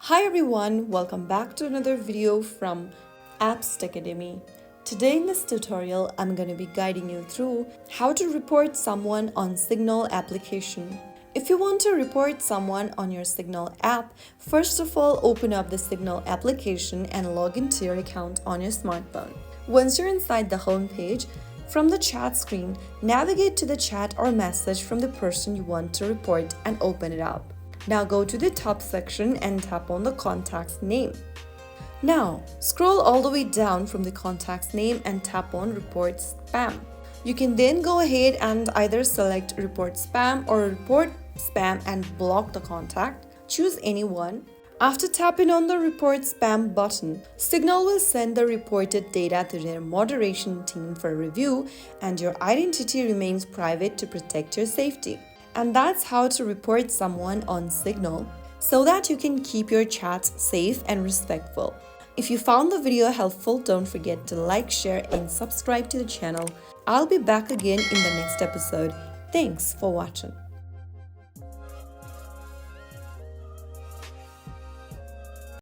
Hi everyone, welcome back to another video from Apps Academy. Today in this tutorial, I'm going to be guiding you through how to report someone on Signal application. If you want to report someone on your Signal app, first of all, open up the Signal application and log into your account on your smartphone. Once you're inside the home page, from the chat screen, navigate to the chat or message from the person you want to report and open it up. Now go to the top section and tap on the contact's name. Now, scroll all the way down from the contact's name and tap on Report Spam. You can then go ahead and either select Report Spam or Report Spam and block the contact. Choose any one. After tapping on the Report Spam button, Signal will send the reported data to their moderation team for review, and your identity remains private to protect your safety. And that's how to report someone on Signal so that you can keep your chats safe and respectful. If you found the video helpful, don't forget to like, share, and subscribe to the channel. I'll be back again in the next episode. Thanks for watching.